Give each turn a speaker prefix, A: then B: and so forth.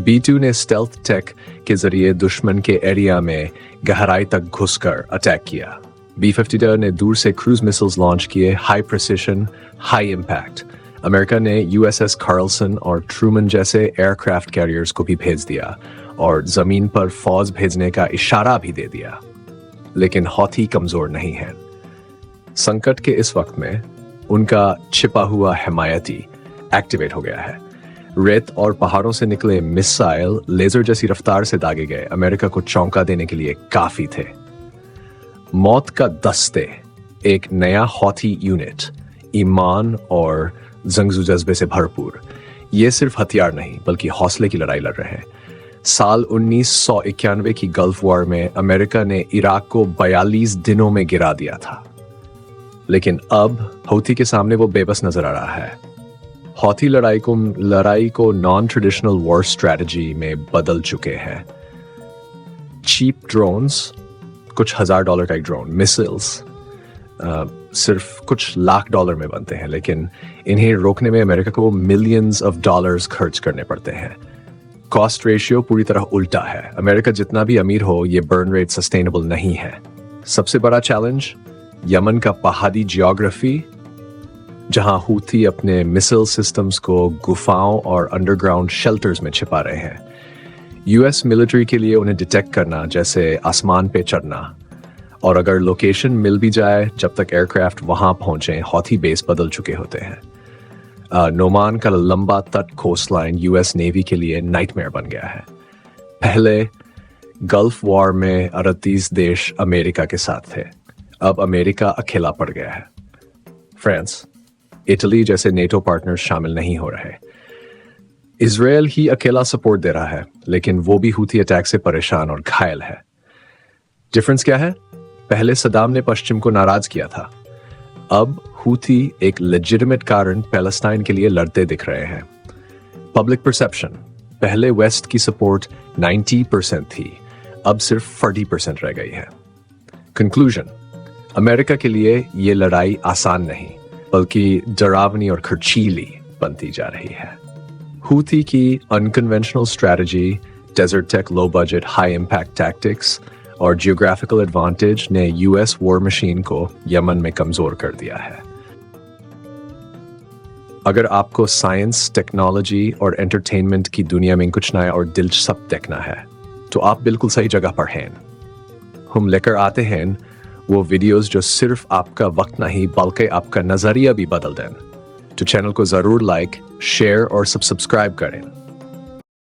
A: B2 ने stealth take के जरिए दुश्मन के एरिया में गहराई तक घुसकर अटैक किया। B-52 ने दूर से क्रूज मिसाइल्स लॉन्च किए, high precision, high impact. America ने USS कार्लसन और ट्रूमन जैसे एयरक्राफ्ट कैरियर्स को भी भेज दिया और जमीन पर फौज भेजने का इशारा भी दे दिया। लेकिन हौथी कमजोर नहीं है। संकट के इस वक्त में उनका छिपा हुआ हिमायती एक्टिवेट हो गया है। रेत और पहाड़ों से निकले मिसाइल लेजर जैसी रफ्तार से दागे गए अमेरिका को चौंका देने के लिए काफी थे। मौत का दस्ते, एक नया हौथी यूनिट, ईमान और जंगजू जज्बे से भरपूर, ये सिर्फ हथियार नहीं बल्कि हौसले की लड़ाई लड़ रहे हैं। साल 1991 की गल्फ वॉर में अमेरिका ने इराक को 42 दिनों में गिरा दिया था, लेकिन अब हौथी के सामने वो बेबस नजर आ रहा है। हौथी लड़ाई को नॉन ट्रेडिशनल वॉर स्ट्रेटजी में बदल चुके हैं। चीप ड्रोन्स, कुछ $1000 का एक ड्रोन, मिसाइल्स सिर्फ कुछ लाख डॉलर में बनते हैं, लेकिन इन्हें रोकने में अमेरिका को मिलियंस ऑफ डॉलर्स खर्च करने पड़ते हैं। कॉस्ट रेशियो पूरी तरह उल्टा है। अमेरिका जितना भी अमीर हो, ये बर्न रेट सस्टेनेबल नहीं है। सबसे बड़ा चैलेंज यमन का पहाड़ी जियोग्राफी, जहां हूथी अपने मिसाइल सिस्टम्स को गुफाओं और अंडरग्राउंड शेल्टर्स में छिपा रहे हैं। यूएस मिलिट्री के लिए उन्हें डिटेक्ट करना जैसे आसमान पे चढ़ना, और अगर लोकेशन मिल भी जाए, जब तक एयरक्राफ्ट वहां पहुंचे हौथी बेस बदल चुके होते हैं। नोमान का लंबा तट कोस्ट लाइन यूएस नेवी के लिए नाइटमेयर बन गया है। पहले गल्फ वॉर में 38 देश अमेरिका के साथ थे, अब अमेरिका अकेला पड़ गया है। फ्रांस, इटली जैसे नेटो पार्टनर्स शामिल नहीं हो रहे। इजराइल ही अकेला सपोर्ट दे रहा है, लेकिन वो भी हूथी अटैक से परेशान और घायल है। डिफरेंस क्या है? पहले सदाम ने पश्चिम को नाराज किया था, अब हूथी एक लेजिटिमेट कारण पैलेस्टाइन के लिए लड़ते दिख रहे हैं। पब्लिक परसेप्शन, पहले वेस्ट की सपोर्ट 90% थी, अब सिर्फ 40% रह गई है। कंक्लूजन, अमेरिका के लिए ये लड़ाई आसान नहीं बल्कि डरावनी और खर्चीली बनती जा रही है। हूथी की unconventional strategy, desert tech, low budget, high impact tactics और जियोग्राफिकल एडवांटेज ने यूएस वॉर मशीन को यमन में कमजोर कर दिया है। अगर आपको साइंस, टेक्नोलॉजी और एंटरटेनमेंट की दुनिया में कुछ नया और दिलचस्प देखना है, तो आप बिल्कुल सही जगह पर हैं। हम लेकर आते हैं वो वीडियोस जो सिर्फ आपका वक्त नहीं बल्कि आपका नजरिया भी बदल दें। तो चैनल को जरूर लाइक, शेयर और सब्सक्राइब करें।